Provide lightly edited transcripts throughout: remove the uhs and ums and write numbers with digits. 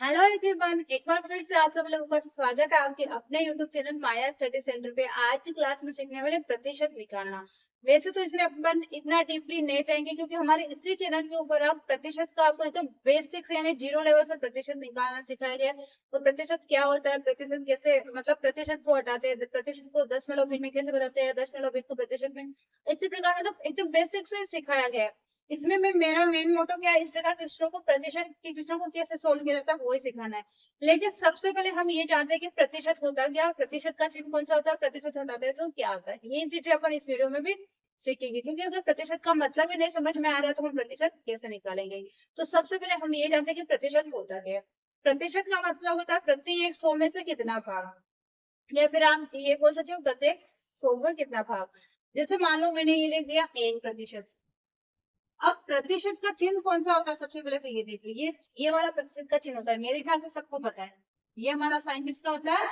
Hello everyone, एक बार फिर से आप सब लोगों का स्वागत है आपके अपने यूट्यूब चैनल माया स्टडी सेंटर पे। आज की क्लास में सीखने वाले प्रतिशत निकालना। वैसे तो इसमें अपन इतना डीपली नहीं जाएंगे क्योंकि हमारे इसी चैनल के ऊपर अब प्रतिशत का आपको एकदम बेसिक से यानी जीरो लेवल से प्रतिशत निकालना सिखाया गया है। तो प्रतिशत क्या होता है, प्रतिशत कैसे मतलब प्रतिशत को हटाते हैं, प्रतिशत को दशमलव भिन्न में कैसे बताते हैं, दशमलव भिन्न को प्रतिशत में, इसी प्रकार मतलब एकदम बेसिक से सिखाया गया है। इसमें मैं मेरा मेन मोटो क्या है, इस प्रकार के क्वेश्चनों को प्रतिशत के क्वेश्चनों को कैसे सोल्व किया जाता है वो ही सिखाना है। लेकिन सबसे पहले हम ये जानते हैं कि प्रतिशत होता क्या, प्रतिशत का चिन्ह कौन सा होता है, प्रतिशत हटाते हैं तो क्या होता है। ये चीजें अपन इस वीडियो में भी सीखेंगे क्योंकि अगर प्रतिशत का मतलब ही नहीं समझ में आ रहा है तो हम प्रतिशत कैसे निकालेंगे। तो सबसे पहले हम ये जानते हैं कि प्रतिशत होता क्या है। प्रतिशत का मतलब होता है प्रति 100 में से कितना भाग, या फिर आप ये बोल सकते हो प्रत्येक 100 में कितना भाग। जैसे मान लो मैंने ये लिख दिया 1%। अब प्रतिशत का चिन्ह कौन सा होता है, सबसे पहले तो ये देखिए, ये वाला प्रतिशत का चिन्ह होता है, मेरे ख्याल से सबको पता है। ये हमारा साइन किसका होता है,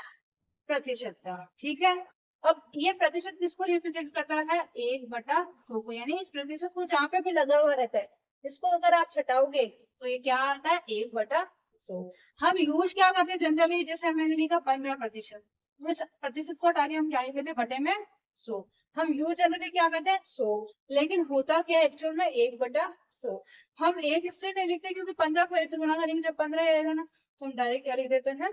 प्रतिशत का। ठीक है। अब ये प्रतिशत किसको रिप्रेजेंट करता है, 1/100 को, यानी इस प्रतिशत को जहां पे भी लगा हुआ रहता है इसको अगर आप हटाओगे तो ये क्या आता है, 1/100। हम यूज क्या करते हैं जनरली, जैसे मैंने लिखा 15%, तो इस प्रतिशत को हटा के हम क्या लिख देते हैं, बटे में 100। हम यूज जनरली क्या करते हैं, 100। लेकिन होता क्या है एक्चुअल में, 1/100। हम एक इसलिए नहीं लिखते क्योंकि 15 को ऐसे गुणा करेंगे जब 15 आएगा ना, तो हम डायरेक्ट क्या लिख देते हैं,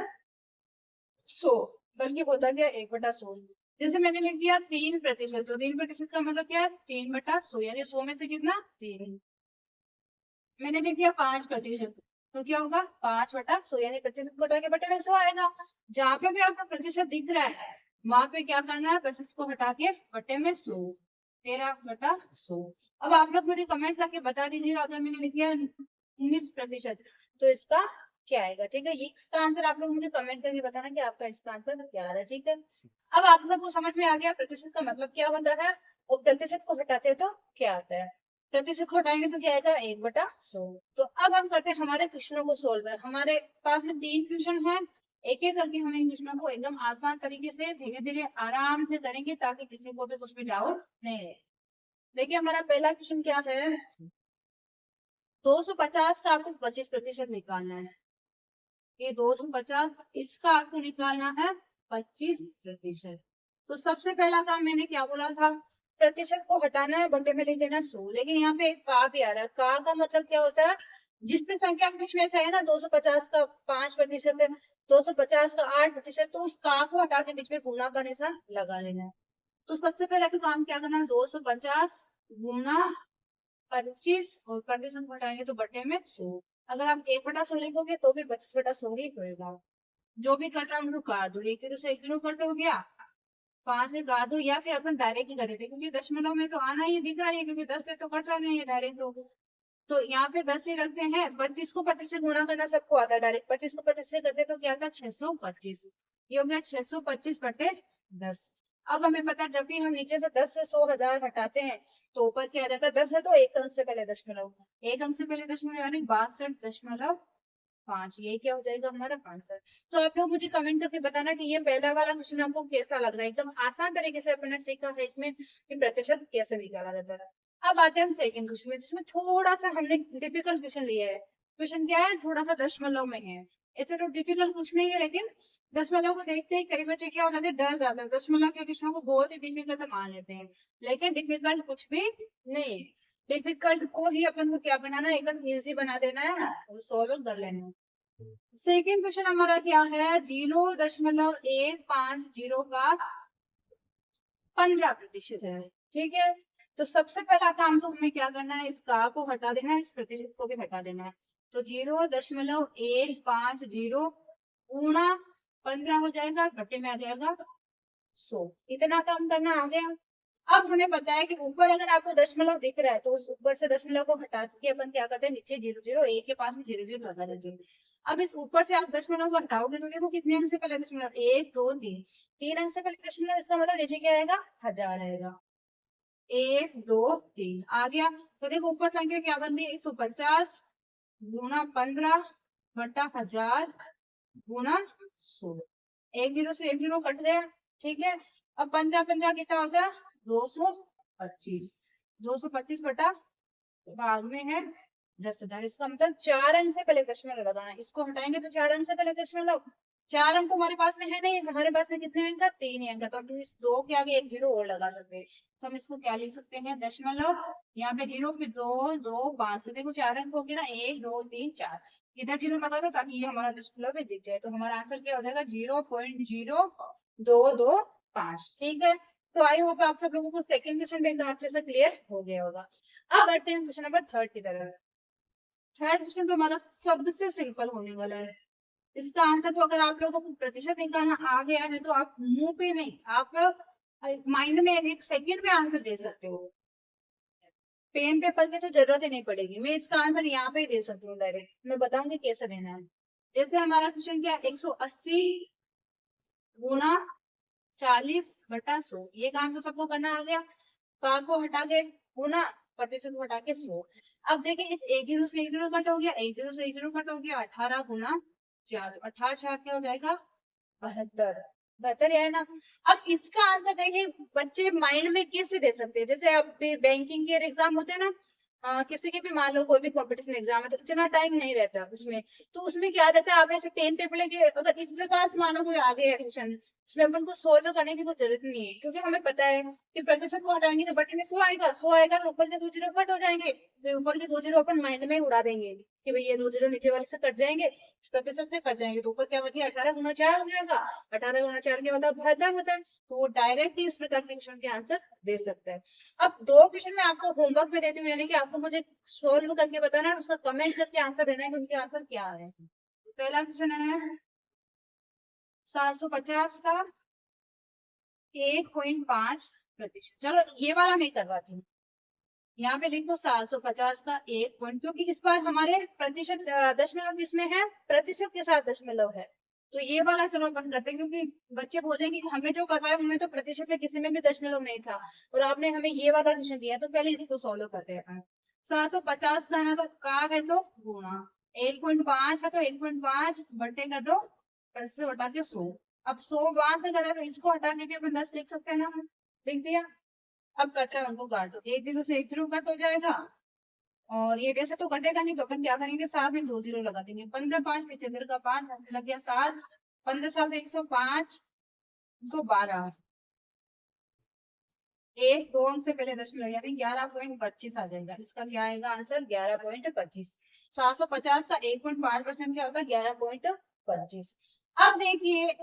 100। बल्कि होता क्या, 1/100। जैसे मैंने लिख दिया 3%, तो 3% का मतलब क्या है, 3/100, यानी 100 में से कितना, 3। मैंने लिख दिया 5%, तो क्या होगा, 5/100, यानी प्रतिशत को हटा के बटे में 100 आएगा। जहां पे भी आपका प्रतिशत दिख रहा है वहां पे क्या करना है, प्रतिशत को हटा के बटे में 100, 13/100। अब आप लोग मुझे कमेंट करके बता दीजिएगा, अगर मैंने लिख दिया 19% तो इसका क्या आएगा। ठीक है, ये इसका आंसर आप लोग मुझे कमेंट करके बताना कि आपका इसका आंसर क्या आ रहा है। ठीक है, अब आप सबको समझ में आ गया प्रतिशत का मतलब क्या होता है और प्रतिशत को हटाते हैं तो क्या आता है। प्रतिशत को हटाएंगे तो क्या आएगा, 1/100। तो अब हम करते हैं हमारे क्वेश्चनों को सोल्व। हमारे पास में 3 क्वेश्चन है, एक एक करके हम इन क्वेश्चनों को एकदम आसान तरीके से धीरे धीरे आराम से करेंगे ताकि किसी को भी कुछ भी डाउट नहीं रहे। देखिए हमारा पहला क्वेश्चन क्या है, 250 का आपको 25% निकालना है। ये 250, इसका आपको निकालना है 25%। तो सबसे पहला काम मैंने क्या बोला था, प्रतिशत को हटाना है, बटे में लिख देना 100। लेकिन यहाँ पे एक का भी आ रहा है, का मतलब क्या होता है, जिसमें संख्या बीच में से है ना, 250 का 5% है, 250 का 8%, तो उस का को हटा के बीच में गुणा का निशान लगा लेना है। तो सबसे पहले तो काम क्या करना है, 250 गुना 25 और प्रतिशत घटाएंगे तो बटे में 100। अगर आप 1/100 लिखोगे तो भी 25/100 ही होगा। जो भी कट रहा है उनको काट दो, एक जीरो से एक जीरो करते हो गया, 5 से काट दो, या फिर अपन डायरेक्ट ही कर देते क्योंकि दशमलव में तो आना ही दिख रहा है क्योंकि 10 से तो कट रहा नहीं है डायरेक्ट। तो यहाँ पे 10 ही रखते हैं, 25 को 25 से गुणा करना सबको आता है डायरेक्ट, 25 को 25 से करते तो क्या आता है, 625। ये हो गया 625/10। अब हमें पता है जब भी हम नीचे से 10 से 100,000 हटाते हैं तो ऊपर क्या आ जाता है, 10 है तो एक अंक से पहले दशमलव, एक अंक से पहले दशमलव यानी 62.5। ये क्या हो जाएगा हमारा आंसर। तो आप लोग मुझे कमेंट करके बताना कि ये पहला वाला क्वेश्चन आपको कैसा लग रहा है। एकदम आसान तरीके से अपने सीखा है इसमें कि प्रतिशत कैसे निकाला जाता है। अब आते हैं हम सेकंड क्वेश्चन में, जिसमें थोड़ा सा हमने डिफिकल्ट क्वेश्चन लिया है। क्वेश्चन क्या है, थोड़ा सा दशमलव में है। ऐसे तो डिफिकल्ट कुछ नहीं है, लेकिन दशमलव को देखते ही कई बच्चे क्या हो जाते हैं, डर जाते हैं, दशमलव के क्वेश्चनों को बहुत ही डिफिकल्ट मान लेते हैं। लेकिन डिफिकल्ट कुछ भी नहीं है, डिफिकल्ट को ही अपन को क्या बनाना है, एकदम इजी बना देना है और सॉल्व कर लेना है। सेकेंड क्वेश्चन हमारा क्या है, 0.150 का 15% है। ठीक है, तो सबसे पहला काम तो हमें क्या करना है, इस का को हटा देना है, इस प्रतिशत को भी हटा देना है। तो 0.150 गुणा 15 हो जाएगा, घटे में आ जाएगा 100। इतना काम करना आ गया। अब हमें पता है कि ऊपर अगर आपको दशमलव दिख रहा है तो उस ऊपर से दशमलव को हटा के अपन क्या करते हैं, नीचे 001 के पास में 00 लगा देते हैं। अब इस ऊपर से आप दशमलव को हटाओगे तो देखो कितने अंक से पहले दशमलव, 1 2 3, 3 अंक से पहले दशमलव, इसका मतलब नीचे क्या आएगा, 1000 आएगा। 1 2 3 आ गया। तो देखो ऊपर संख्या क्या बन गई, 150 गुणा 15/1000 गुणा 100। एक जीरो से एक जीरो कट गया। ठीक है, अब 15 15 कितना होगा, 225। 225 बटा भाग में है 10,000। इसका मतलब 4 अंक से पहले दशमलव लगाना है। इसको हटाएंगे तो 4 अंक से पहले दशमलव, 4 अंक तो हमारे पास में है नहीं, हमारे पास में कितने अंक का, 3 ही अंक का। तो हम इस 2 के आगे एक जीरो और लगा सकते हैं। तो हम इसको क्या लिख सकते हैं, दशमलव, यहाँ पे जीरो, फिर 2 2 5। तो देखो 4 अंक हो गया ना, 1 2 3 4, इधर जीरो लगा दो ताकि ये हमारा दशमलव भी दिख जाए। तो हमारा आंसर क्या हो जाएगा, 0.0225। ठीक है। तो आई होप आप सब लोगों को सेकंड क्वेश्चन भी एकदम अच्छे से क्लियर हो गया होगा। अब बढ़ते हैं क्वेश्चन नंबर 3 की तरफ। थर्ड क्वेश्चन तो हमारा सबसे सिंपल होने वाला है। इसका आंसर तो अगर आप लोगों को प्रतिशत निकालना आ गया है तो आप मुंह पे नहीं, आप माइंड में एक सेकंड में आंसर दे सकते हो। पेन पेपर की तो जरूरत ही नहीं पड़ेगी, मैं इसका आंसर यहाँ पे ही दे सकती हूँ डायरेक्ट। मैं बताऊंगी कैसे देना है। जैसे हमारा क्वेश्चन क्या, 180 गुना 40/100। ये काम तो सबको करना आ गया। का को हटा के गुना, प्रतिशत को हटा के 100। अब देखिए इस एक जीरो से एक जीरो कट हो गया, एक जीरो से एक जीरो कट हो गया, 18 गुना 4, 18 4 क्या हो जाएगा, 72। 72 है ना। अब इसका आंसर देखिए बच्चे माइंड में कैसे दे सकते हैं। जैसे अब बैंकिंग के एग्जाम होते हैं ना, किसी के भी मान लो कोई भी कंपटीशन एग्जाम है तो इतना टाइम नहीं रहता उसमें। तो उसमें क्या रहता है, आप ऐसे पेन पेपर लेके अगर इस प्रकार से मानो कोई आगे है क्वेश्चन, उसमें अपन को सोल्व करने की कोई जरूरत नहीं है, क्योंकि हमें पता है कि प्रतिशत को हटाएंगे तो बटे में 100 आएगा, 100 आएगा तो ऊपर के 2 जीरो कट हो जाएंगे, तो ऊपर के 2 जीरो अपन माइंड में उड़ा देंगे कि भाई ये 2 जीरो नीचे वाले से कट जाएंगे, इस प्रतिशत से कट जाएंगे, तो ऊपर क्या बचे, 18 गुना 4 हो जाएगा। 18 गुना 4 के मतलब 72 होता है। तो वो डायरेक्ट इस प्रकार के क्वेश्चन के आंसर दे सकता है। अब 2 क्वेश्चन में आपको होमवर्क में देती हूँ, यानी कि आपको मुझे सोल्व करके बताना है, उसका कमेंट करके आंसर देना है कि उनके आंसर क्या है। पहला क्वेश्चन है 750 का 1.5%। चलो ये वाला मैं करवाती हूँ। यहाँ पे लिखो 750 का 1 क्योंकि इस बार हमारे प्रतिशत दशमलव किसमें है, प्रतिशत के साथ दशमलव है। तो ये वाला चलो अपन करते हैं, क्योंकि बच्चे बोलेंगे कि हमें जो करवाया उनमें तो प्रतिशत में किसी में भी दशमलव नहीं था और आपने हमें ये वाला क्वेश्चन दिया, तो पहले इसको सोल्व करते हैं। 750 का ना तो का है तो गुणा, 1.5 है तो 1.5 बटे कर दो, से हटा के 100। अब 100 वहां से करें तो इसको हटा के भी अपन 10 लिख सकते हैं ना, लिख दिया। अब कट रहा है उनको काट दो, एक जीरो से एक जीरो कट हो जाएगा, और ये वैसे तो कटेगा नहीं तो अपन क्या करेंगे, साथ में 2 जीरो लगा देंगे। 15 5 75 का 5 लग गया 7, 15 सात 105, 112। एक दो अंक से पहले दशमलव यानी 11.25 आ जाएगा। इसका क्या आएगा आंसर, 11.25। 750 का 1.5% क्या होता है, 11.25। अब देखिए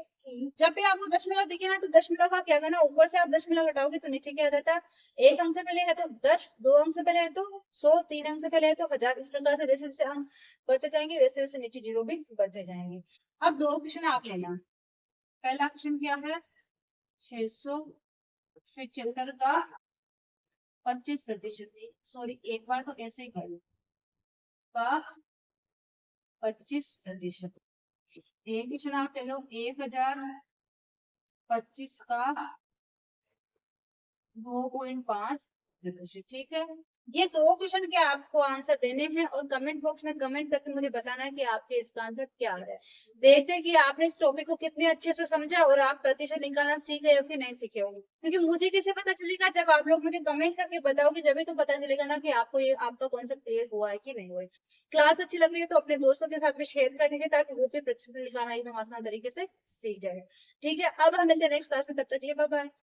जब भी आपको दशमलव दिखे ना तो दशमलव का क्या करना, ऊपर से आप दशमलव हटाओगे तो नीचे क्या रहता है, एक अंक से पहले है तो 10, 2 अंक से पहले है तो 100, 3 अंक से पहले है तो 1000। इस प्रकार से जैसे जैसे अंक बढ़ते जाएंगे वैसे वैसे नीचे जीरो भी बढ़ते जाएंगे। अब 2 क्वेश्चन आप लेना। पहला क्वेश्चन क्या है, 675 का 25%। सॉरी एक बार तो ऐसे ही कर लो, का 25%। एक क्वेश्चन आप ले लो, 1025 का 2.5%। ठीक है। ये 2 क्वेश्चन के आपको आंसर देने हैं और कमेंट बॉक्स में कमेंट करके मुझे बताना है कि आपके इसका आंसर क्या है। देखते हैं कि आपने इस टॉपिक को कितने अच्छे से समझा और आप प्रतिशत निकालना सीख गए हो कि नहीं सीखे हो। क्योंकि मुझे कैसे पता चलेगा, जब आप लोग मुझे कमेंट करके बताओगे जब तो पता चलेगा ना कि आपको ये आपका कॉन्सेप्ट क्लियर हुआ है कि नहीं हुआ है। क्लास अच्छी लग रही है तो अपने दोस्तों के साथ भी शेयर कर दीजिए ताकि वो भी प्रतिशत निकालना एकदम आसान तरीके से सीख जाए। ठीक है, अब हम मिलते हैं नेक्स्ट क्लास में, तब तक के लिए बाय बाय।